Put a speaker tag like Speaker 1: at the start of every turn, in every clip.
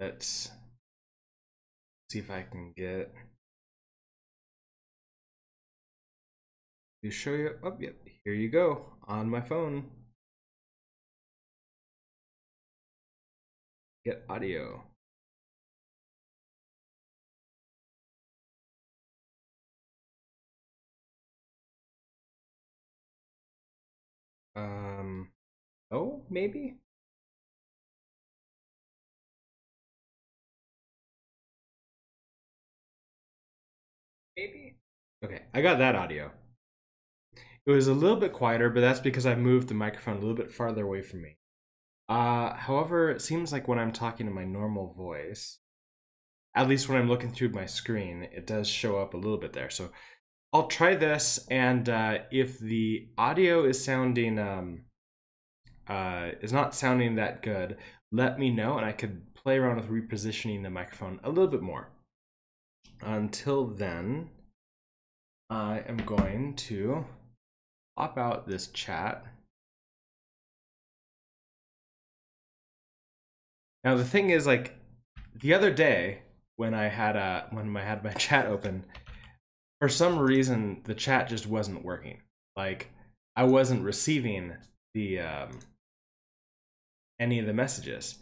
Speaker 1: Let's see if I can get to show you. Oh, yep, here you go on my phone. Get audio. Oh, maybe? Maybe. Okay, I got that audio. It was a little bit quieter, but that's because I moved the microphone a little bit farther away from me. However, it seems like when I'm talking to my normal voice, at least when I'm looking through my screen, it does show up a little bit there. So I'll try this, and if the audio is sounding is not sounding that good, let me know, and I could play around with repositioning the microphone a little bit more. Until then, I am going to pop out this chat. Now the thing is, like, the other day when I had my chat open, for some reason the chat just wasn't working. Like, I wasn't receiving the any of the messages,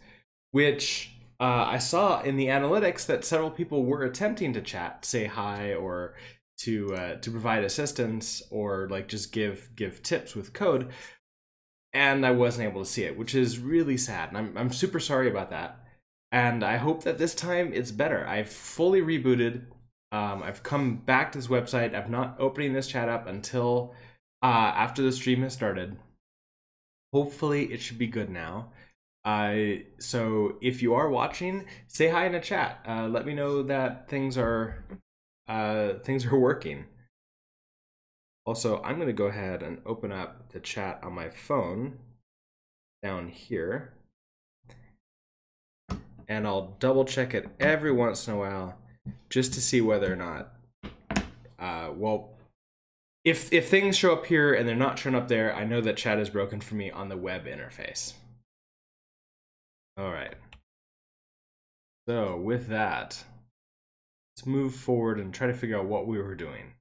Speaker 1: which I saw in the analytics that several people were attempting to chat, say hi, or to provide assistance, or like just give tips with code, and I wasn't able to see it, which is really sad. And I'm super sorry about that. And I hope that this time it's better. I've fully rebooted. I've come back to this website. I'm not opening this chat up until after the stream has started. Hopefully it should be good now. So if you are watching, say hi in the chat. Let me know that things are working. Also, I'm going to go ahead and open up the chat on my phone down here, and I'll double check it every once in a while just to see whether or not, well, if things show up here and they're not showing up there, I know that chat is broken for me on the web interface. All right. So with that, let's move forward and try to figure out what we were doing.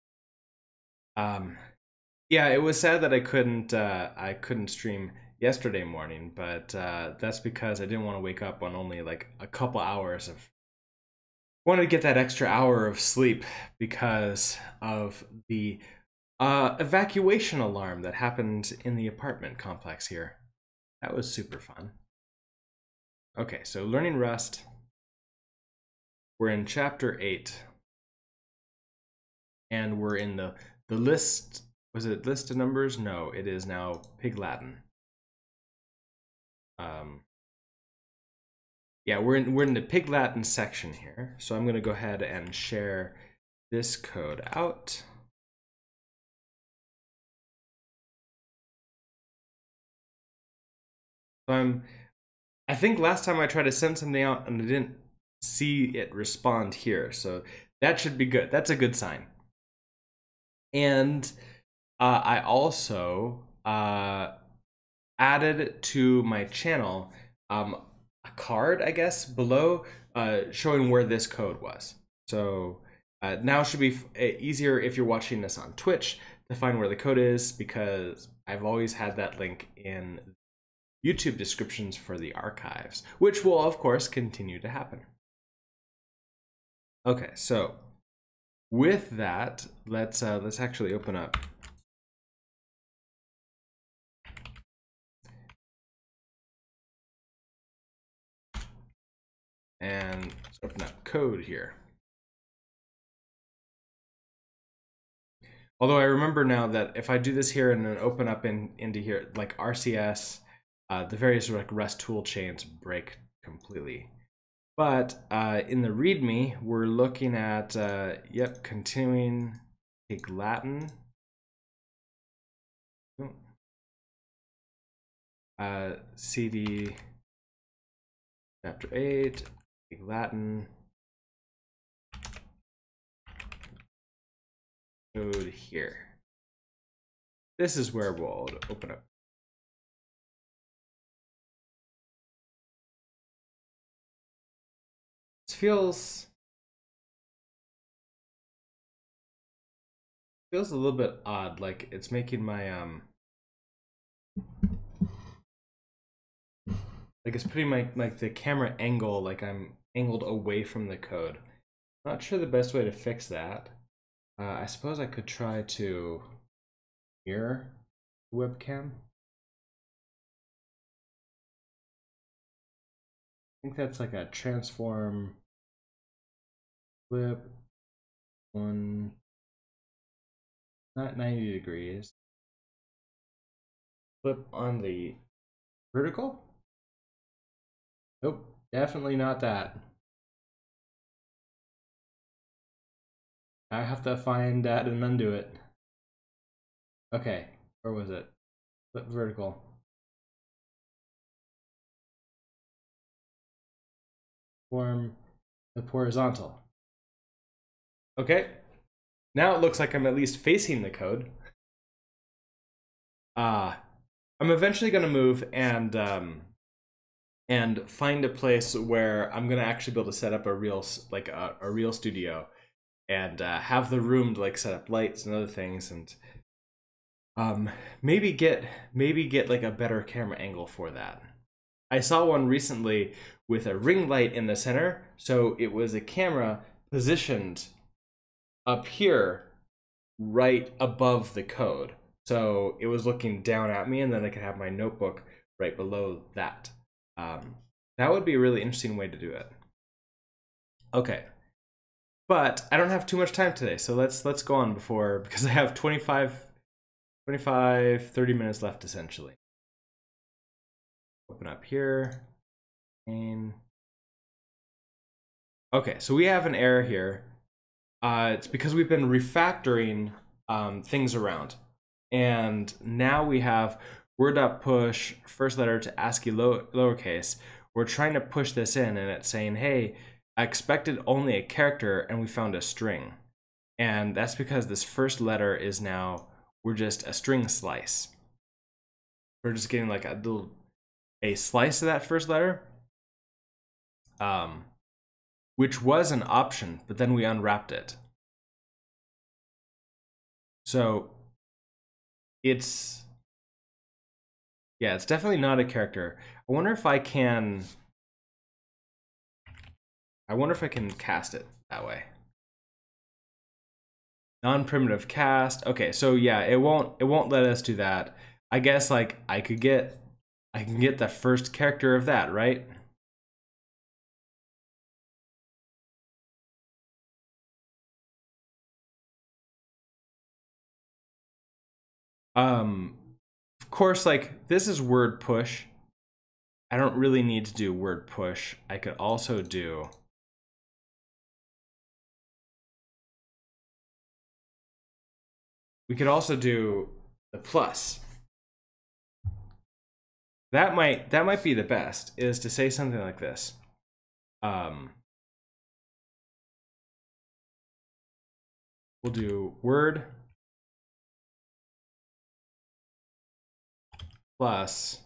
Speaker 1: Yeah, it was sad that I couldn't stream yesterday morning, but that's because I didn't want to wake up on only like a couple hours of. Wanted to get that extra hour of sleep because of the evacuation alarm that happened in the apartment complex here. That was super fun. Okay, so learning Rust. We're in chapter 8. And we're in the list. Was it list of numbers? No, it is now Pig Latin. Yeah, we're in the Pig Latin section here. So I'm gonna go ahead and share this code out. So I think last time I tried to send something out and I didn't see it respond here. So that should be good. That's a good sign. And I also added to my channel a card, I guess, below showing where this code was. So now it should be easier if you're watching this on Twitch to find where the code is, because I've always had that link in YouTube descriptions for the archives, which will of course continue to happen. Okay, so with that, let's actually open up and let's open up code here. Although I remember now that if I do this here and then open up into here, like RCS, the various like Rust tool chains break completely. But in the README, we're looking at, yep, continuing Pig Latin. CD chapter 8, Pig Latin. Code here. This is where we'll open up. This feels a little bit odd, like it's making my like it's putting my like the camera angle, like I'm angled away from the code. Not sure the best way to fix that. I suppose I could try to mirror the webcam. I think that's like a transform flip one, not 90 degrees. Flip on the vertical? Nope, definitely not that. I have to find that and undo it. Okay, where was it? Flip vertical. Form the horizontal. Okay, now it looks like I'm at least facing the code. I'm eventually going to move and find a place where I'm going to actually be able to set up a real like a real studio and have the room to like set up lights and other things, and maybe get like a better camera angle for that. I saw one recently with a ring light in the center, so it was a camera positioned up here right above the code. So it was looking down at me, and then I could have my notebook right below that. That would be a really interesting way to do it. Okay, but I don't have too much time today, so let's go on because I have 25, 30 minutes left essentially. Open up here, and okay, so we have an error here. It's because we've been refactoring things around, and now we have word.push first letter to ASCII lowercase. We're trying to push this in, and it's saying, hey, I expected only a character, and we found a string. And that's because this first letter is now, we're just a string slice. We're just getting like a slice of that first letter, which was an option, but then we unwrapped it. So it's definitely not a character. I wonder if I can cast it that way. Non-primitive cast. Okay, so yeah, it won't let us do that. I guess like I can get the first character of that, right? Of course, like this is word push. I don't really need to do word push. I could also do we could also do the plus. That might be the best, is to say something like this. We'll do word plus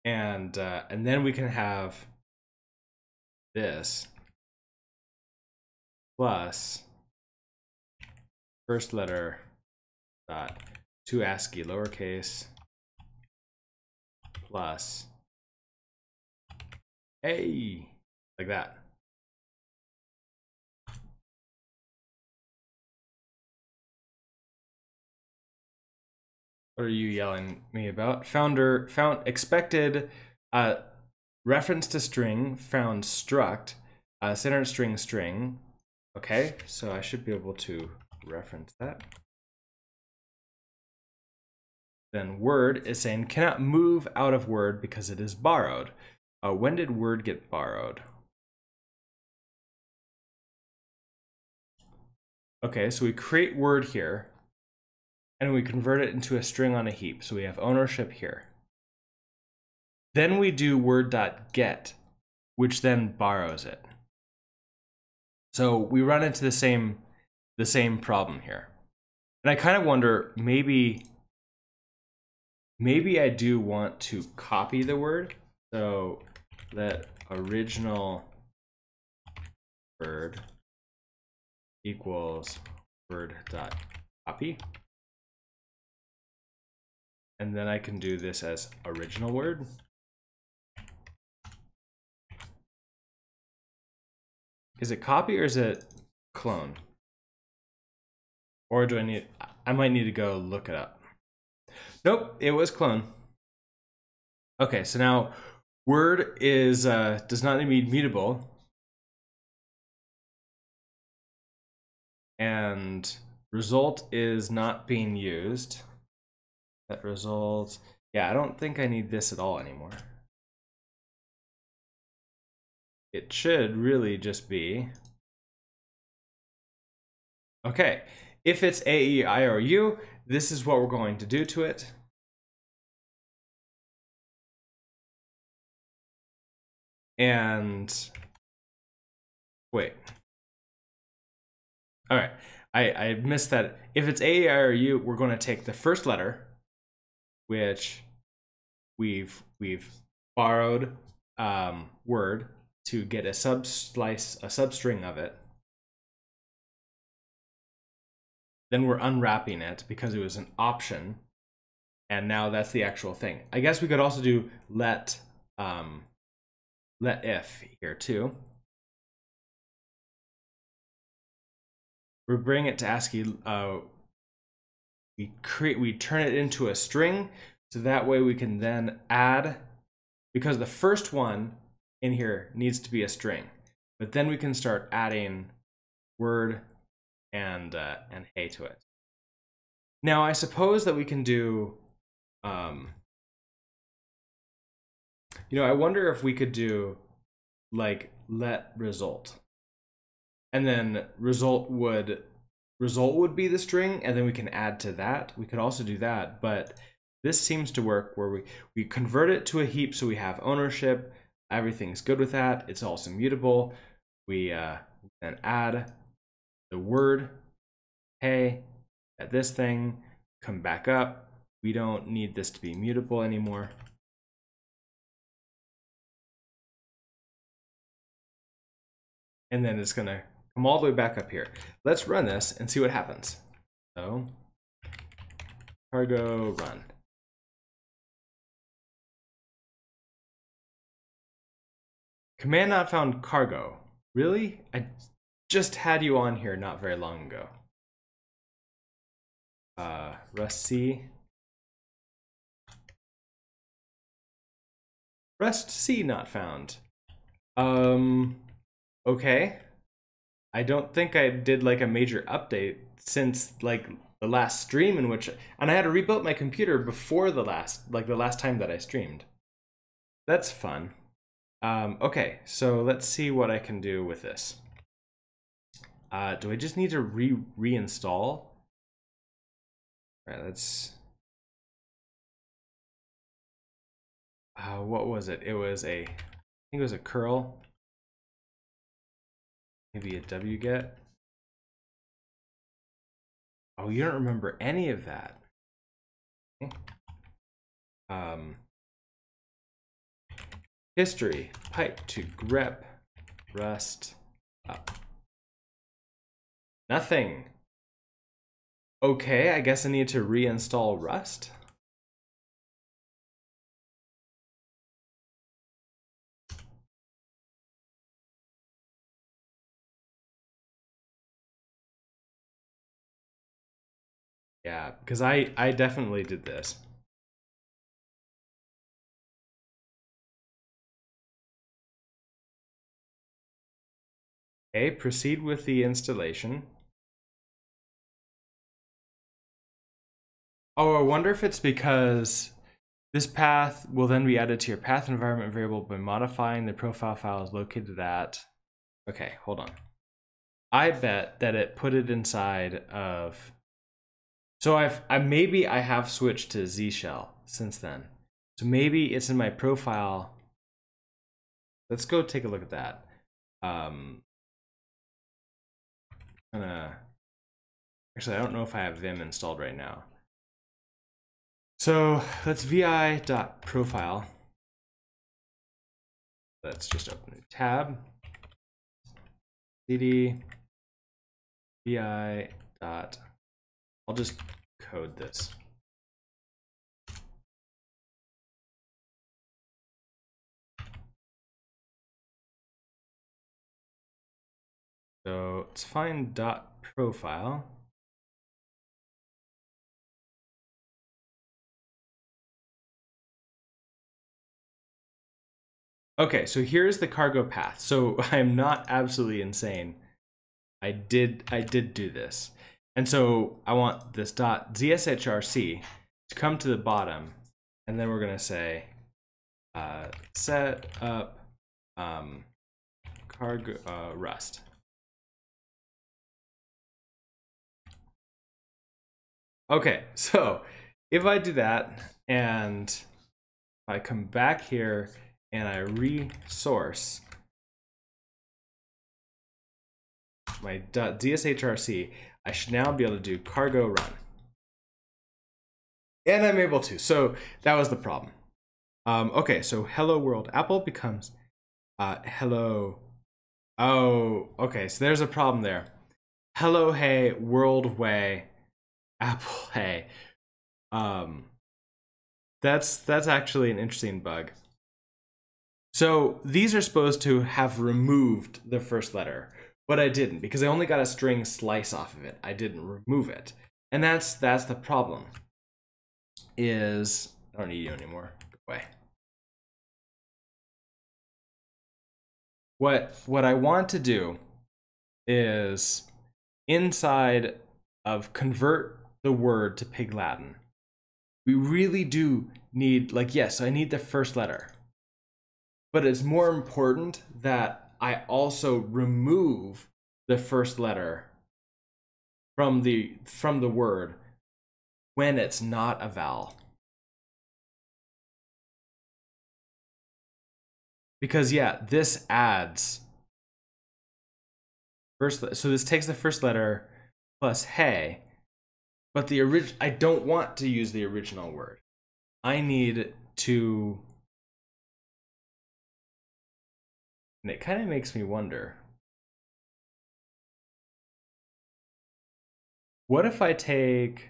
Speaker 1: and then we can have this plus first letter dot to ASCII lowercase plus a, like that. What are you yelling me about? Found expected reference to string, found struct, center string. Okay, so I should be able to reference that. Then word is saying cannot move out of word because it is borrowed. When did word get borrowed? Okay, so we create word here, and we convert it into a string on a heap. So we have ownership here. Then we do word.get, which then borrows it. So we run into the same problem here. And I kind of wonder, maybe maybe I do want to copy the word. So let original word equals word dot copy. And then I can do this as original word. Is it copy or is it clone? Or do I might need to go look it up. Nope, it was clone. Okay, so now word is does not need to be mutable. And result is not being used. That result, yeah, I don't think I need this at all anymore. It should really just be, okay, if it's A, E, I, or U, this is what we're going to do to it. And wait. All right, I missed that. If it's A, I, or U, we're going to take the first letter, which we've borrowed word to get a substring of it. Then we're unwrapping it because it was an option, and now that's the actual thing. I guess we could also do let if here too. We bring it to ASCII. We turn it into a string, so that way we can then add, because the first one in here needs to be a string, but then we can start adding word and hey to it. Now I suppose that we can do, you know, I wonder if we could do like let result, and then result would be the string, and then we can add to that. We could also do that, but this seems to work where we convert it to a heap, so we have ownership. Everything's good with that. It's also mutable. We then add the word hey at this thing, come back up. We don't need this to be mutable anymore. And then it's gonna come all the way back up here. Let's run this and see what happens. So cargo run. Command not found cargo. Really? I just had you on here not very long ago. Rust C. Rust C not found. Okay. I don't think I did like a major update since like the last stream in which, and I had to rebuild my computer before the last time that I streamed. That's fun. Okay, so let's see what I can do with this. Do I just need to reinstall? All right, let's. What was it? It was I think it was a curl. Maybe a wget. Oh, you don't remember any of that. Okay. History, pipe to grep, rust up. Nothing. Okay, I guess I need to reinstall Rust. Yeah, because I definitely did this. Okay, proceed with the installation. Oh, I wonder if it's because this path will then be added to your path environment variable by modifying the profile files located at. Okay, hold on. I bet that it put it inside of. So maybe I have switched to Z shell since then. So maybe it's in my profile. Let's go take a look at that. Actually, I don't know if I have Vim installed right now. So let's vi.profile. Let's just open a tab. cd vi dot. I'll just code this. So let's find dot profile. Okay, so here's the cargo path. So I'm not absolutely insane. I did do this. And so I want this dot ZSHRC to come to the bottom, and then we're gonna say set up cargo Rust. Okay, so if I do that and if I come back here and I resource my .dshrc, I should now be able to do cargo run. And I'm able to, so that was the problem. Okay, so hello world Apple becomes hello. Oh, okay, so there's a problem there. Hello, hey, world way, Apple, hey. That's actually an interesting bug. So these are supposed to have removed the first letter, but I didn't because I only got a string slice off of it. I didn't remove it. And that's the problem. Is I don't need you anymore. Go away. What I want to do is inside of convert the word to Pig Latin. We really do need, like, yes, I need the first letter. But it's more important that I also remove the first letter from the word when it's not a vowel. Because yeah, this adds first, so this takes the first letter plus hey, but the I don't want to use the original word. I need to, and it kind of makes me wonder, what if I take,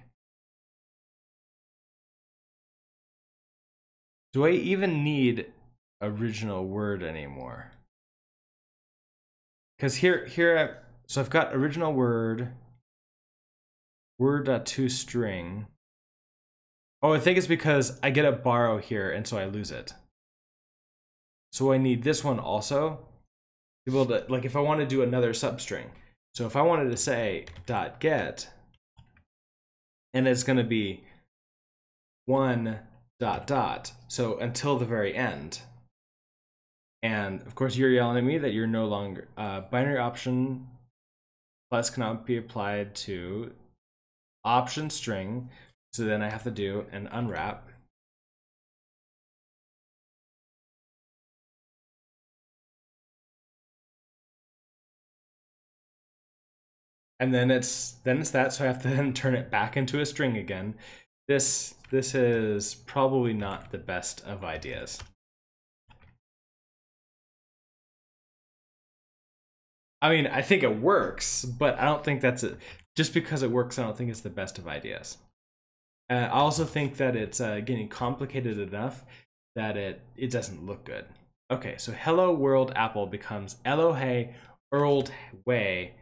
Speaker 1: do I even need original word anymore? Because here, so I've got original word, word.toString. Oh, I think it's because I get a borrow here, and so I lose it. So I need this one also to be able to, like, if I want to do another substring. So if I wanted to say .get, and it's going to be one ... so until the very end. And of course, you're yelling at me that you're no longer binary option plus cannot be applied to option string. So then I have to do an unwrap. And then it's that, so I have to then turn it back into a string again. This is probably not the best of ideas. I mean, I think it works, but I don't think that's it. Just because it works, I don't think it's the best of ideas. I also think that it's getting complicated enough that it doesn't look good. Okay, so hello world Apple becomes hello hey world way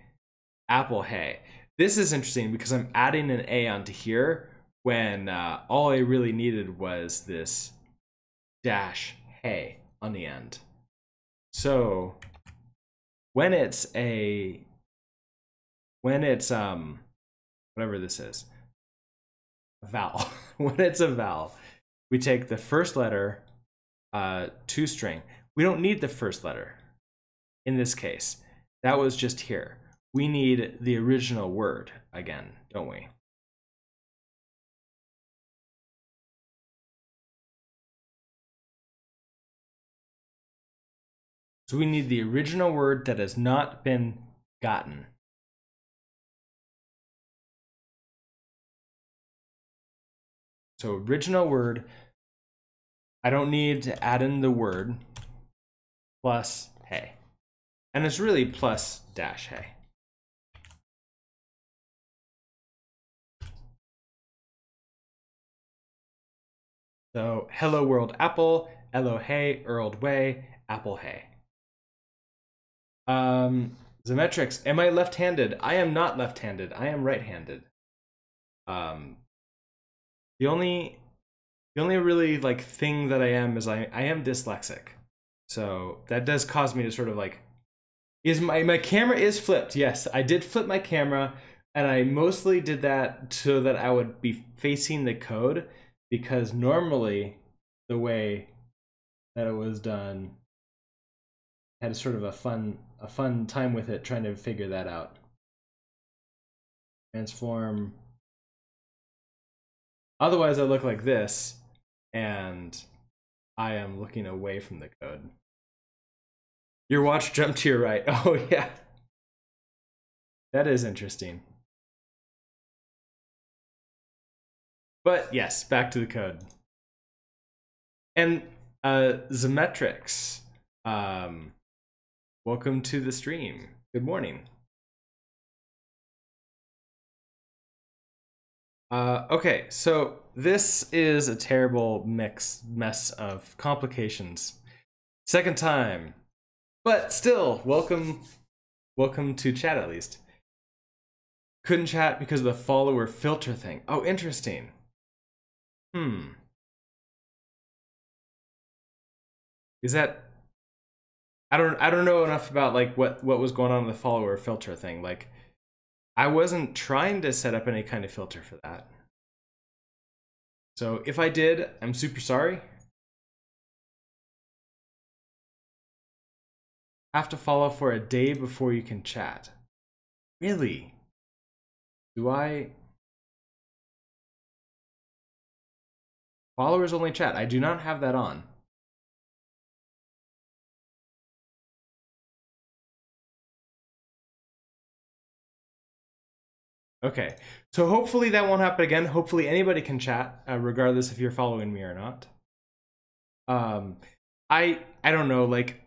Speaker 1: Apple hey. This is interesting because I'm adding an A onto here when all I really needed was this dash hey on the end. So when it's whatever this is, a vowel, when it's a vowel, we take the first letter to string. We don't need the first letter in this case. That was just here. We need the original word again, don't we? So we need the original word that has not been gotten. So original word, I don't need to add in the word plus hey. And it's really plus dash hey. So hello world apple, hello hey, world way, apple hey. Zemetrix, am I left-handed? I am not left-handed. I am right-handed. The only really like thing that I am is I am dyslexic. So that does cause me to sort of like, is my camera is flipped. Yes, I did flip my camera, and I mostly did that so that I would be facing the code, because normally the way that it was done, I had sort of a fun time with it trying to figure that out. Transform. Otherwise I look like this, and I am looking away from the code. Your watch jumped to your right. Oh yeah. That is interesting. But yes, back to the code. And Zemetrix, welcome to the stream. Good morning. Okay, so this is a terrible mess of complications. Second time, but still, welcome to chat at least. Couldn't chat because of the follower filter thing. Oh, interesting. Is that, I don't know enough about like what was going on with the follower filter thing. Like, I wasn't trying to set up any kind of filter for that. So if I did, I'm super sorry. Have to follow for a day before you can chat. Really? Do I? Followers only chat. I do not have that on. Okay, so hopefully that won't happen again. Hopefully anybody can chat, regardless if you're following me or not. I don't know, like,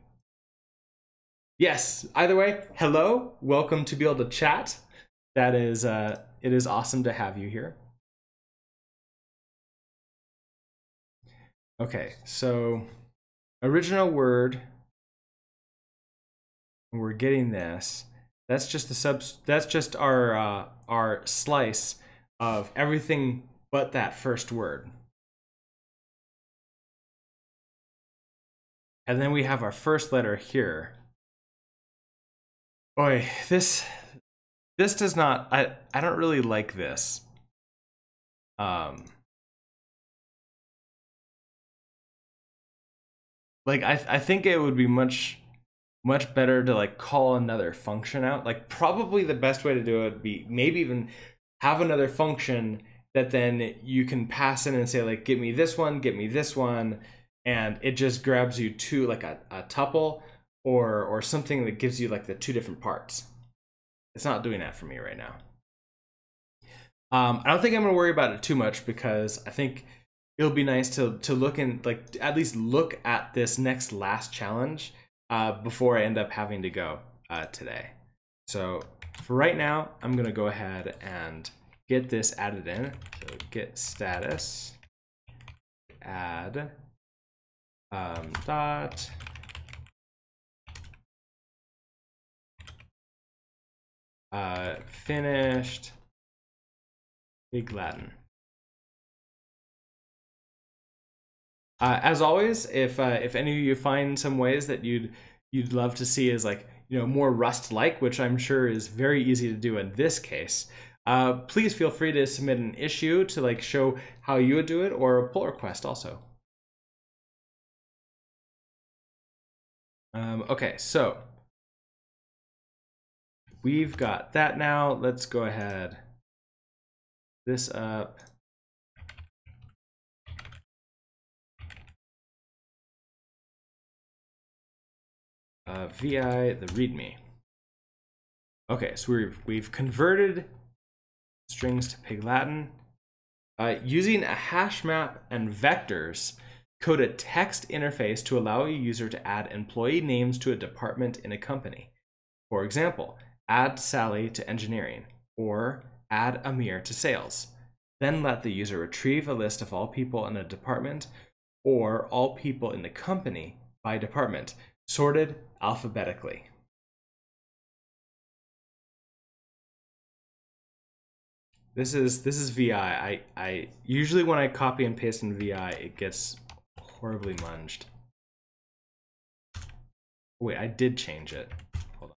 Speaker 1: yes, either way, hello, welcome to be able to chat. That is, it is awesome to have you here. Okay, so original word, we're getting this. That's just the that's just our slice of everything but that first word. And then we have our first letter here. Boy, this does not, I don't really like this. Like I think it would be much better to like call another function out. Like probably the best way to do it would be maybe even have another function that then you can pass in and say like, get me this one, and it just grabs you two, like a tuple or something that gives you like the two different parts. It's not doing that for me right now. I don't think I'm gonna worry about it too much, because I think it'll be nice to look and like at least look at this last challenge before I end up having to go today. So for right now, I'm gonna go ahead and get this added in. So git status add dot finished Pig Latin. As always, if any of you find some ways that you'd love to see as like, you know, more Rust-like, which I'm sure is very easy to do in this case, please feel free to submit an issue to like show how you would do it, or a pull request also. Okay, so we've got that now. Let's go ahead this up. VI the README. Okay, so we've converted strings to Pig Latin. Using a hash map and vectors, code a text interface to allow a user to add employee names to a department in a company. For example, add Sally to engineering, or add Amir to sales. Then let the user retrieve a list of all people in a department or all people in the company by department, sorted alphabetically. This is VI. I usually when I copy and paste in VI, it gets horribly munged. Wait, I did change it. Hold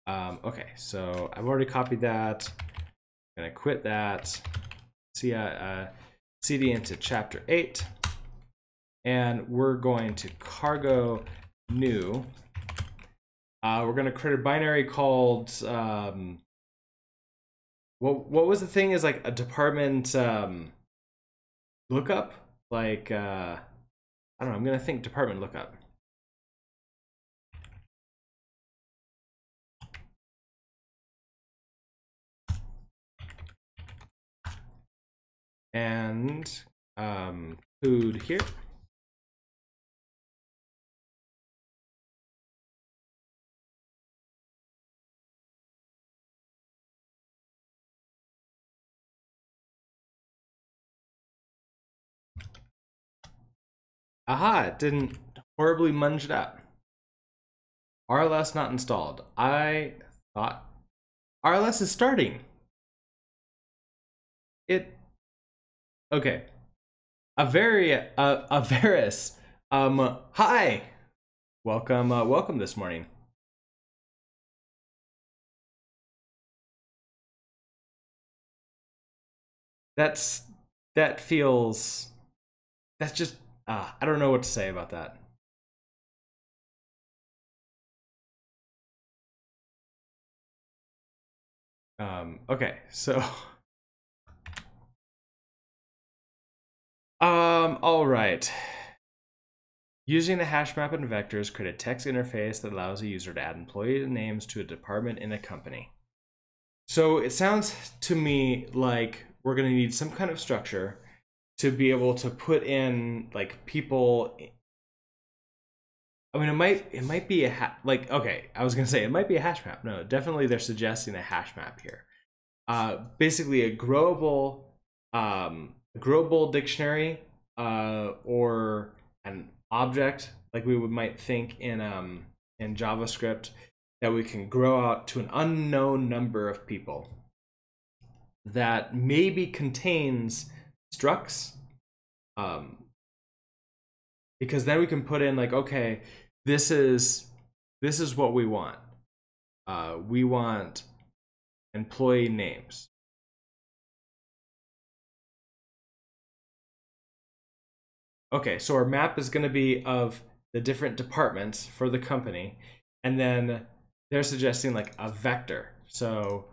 Speaker 1: on. Okay, so I've already copied that. I'm gonna quit that. CD into chapter 8, and we're going to cargo new. We're going to create a binary called what was the thing is like a department lookup, like I don't know, I'm going to think department lookup. And food here. Aha, it didn't horribly munge it up. RLS not installed. I thought RLS is starting. Okay. Avaris. Hi. Welcome this morning. That's just I don't know what to say about that. Okay, so all right. Using a hash map and vectors, create a text interface that allows a user to add employee names to a department in a company. So it sounds to me like we're going to need some kind of structure to be able to put in like people. I mean, it might be okay, I was going to say it might be a hash map. No, definitely they're suggesting a hash map here. Basically a growable dictionary or an object like we might think in JavaScript that we can grow out to an unknown number of people that maybe contains structs, because then we can put in like, okay, this is what we want. We want employee names. Okay, so our map is going to be of the different departments for the company, and then they're suggesting like a vector. So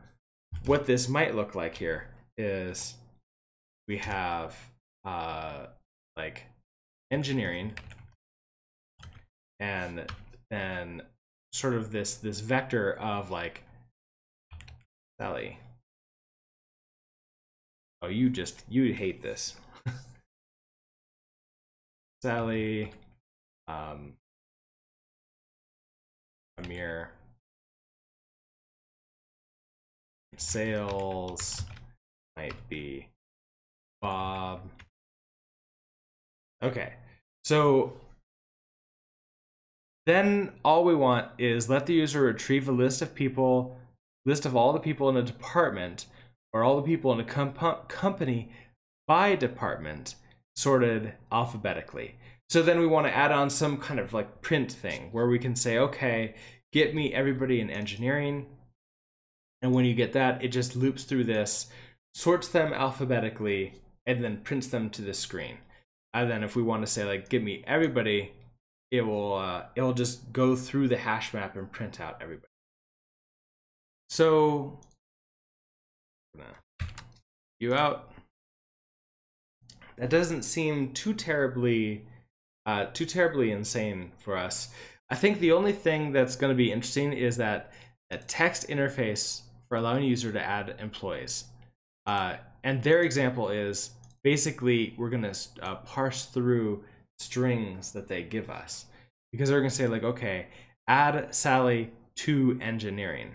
Speaker 1: what this might look like here is we have like engineering, and then sort of this vector of like Sally. Oh, you hate this. Sally, Amir, sales might be Bob. Okay, so then all we want is let the user retrieve a list of all the people in a department or all the people in a company by department, sorted alphabetically. So then we want to add on some kind of like print thing where we can say, okay, get me everybody in engineering. And when you get that, it just loops through this, sorts them alphabetically, and then prints them to the screen. And then if we want to say like, give me everybody, it'll just go through the hash map and print out everybody. So, you out. That doesn't seem too terribly insane for us. I think the only thing that's going to be interesting is that a text interface for allowing a user to add employees. And their example is basically we're going to parse through strings that they give us, because they're going to say like, okay, add Sally to engineering.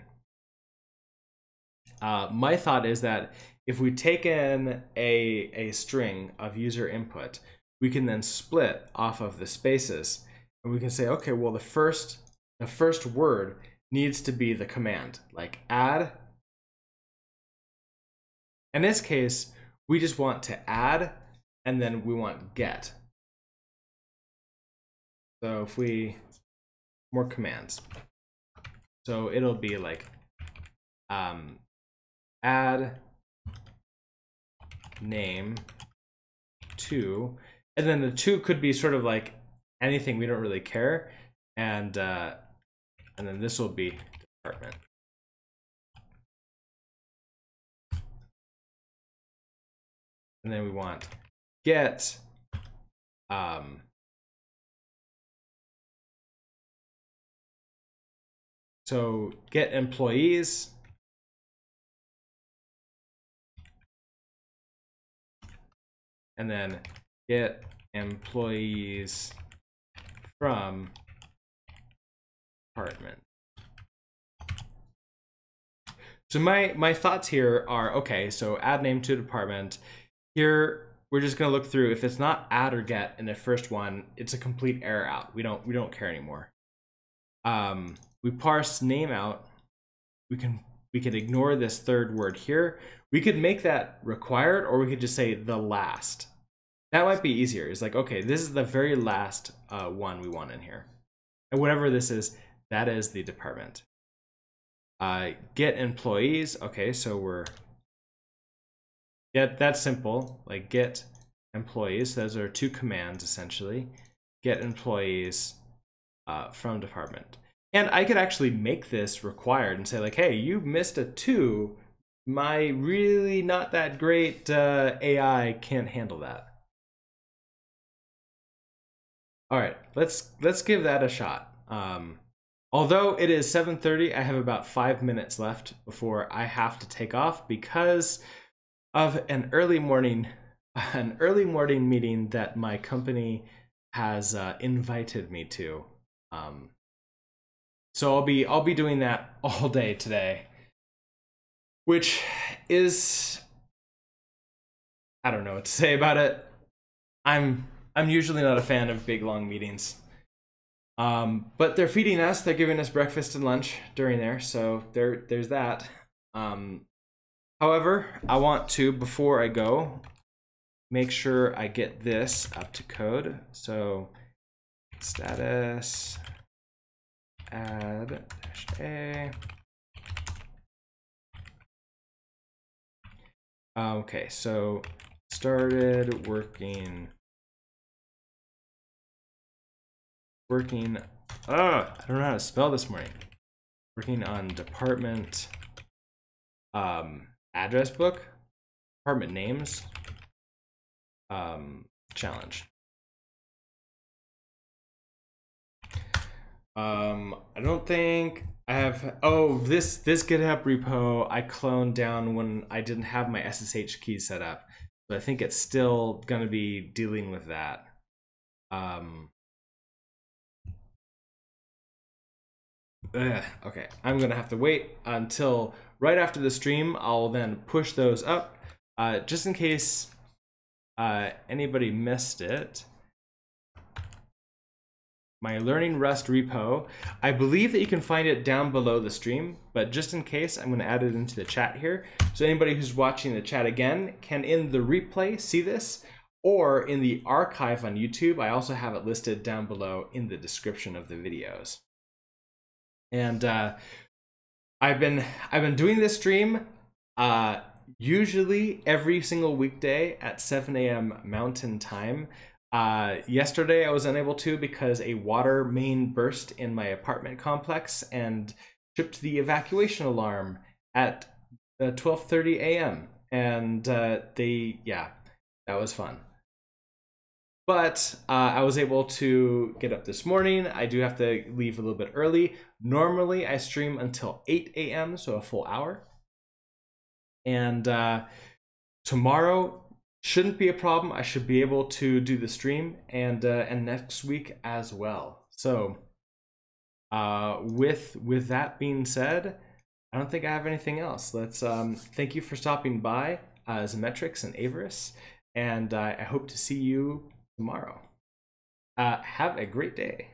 Speaker 1: My thought is that if we take in a string of user input, we can then split off of the spaces, and we can say, okay, well, the first word needs to be the command, like add. In this case, we just want to add, and then we want get. So if we, more commands. So it'll be like add name to, and then the to could be sort of like anything, we don't really care, and then this will be department. And then we want get so get employees, and then get employees from department. So my thoughts here are, okay, so add name to department. Here we're just going to look through. If it's not add or get in the first one, it's a complete error out. We don't care anymore. We parse name out. We can ignore this third word here. We could make that required, or we could just say the last. That might be easier. It's like, okay, this is the very last one we want in here, and whatever this is, that is the department. Get employees. Okay, so we're that's simple. Like get employees. Those are two commands essentially. Get employees from department. And I could actually make this required and say like, hey, you missed a 2. My really not that great AI can't handle that. All right, let's give that a shot. Although it is 7:30, I have about 5 minutes left before I have to take off because of an early morning meeting that my company has invited me to. So I'll be doing that all day today, which is, I don't know what to say about it. I'm usually not a fan of big long meetings. But they're feeding us, they're giving us breakfast and lunch during there, so there's that. However, I want to, before I go, make sure I get this up to code. So status add -a. Okay, so started working I don't know how to spell this morning. Working on department address book, department names, challenge. I don't think I have, oh, this GitHub repo I cloned down when I didn't have my SSH key set up. But I think it's still gonna be dealing with that. Okay, I'm gonna have to wait until right after the stream. I'll then push those up, just in case anybody missed it. My Learning Rust repo, I believe that you can find it down below the stream, but just in case, I'm gonna add it into the chat here. So anybody who's watching the chat again can, in the replay, see this, or in the archive on YouTube. I also have it listed down below in the description of the videos. And I've been doing this stream usually every single weekday at 7 a.m. Mountain Time. Yesterday I was unable to because a water main burst in my apartment complex and tripped the evacuation alarm at 12:30 a.m. And that was fun. But I was able to get up this morning. I do have to leave a little bit early. Normally I stream until 8 a.m., so a full hour. And tomorrow shouldn't be a problem. I should be able to do the stream, and next week as well. So with that being said, I don't think I have anything else. Let's thank you for stopping by, Zemetrix and Averus, and I hope to see you tomorrow. Have a great day.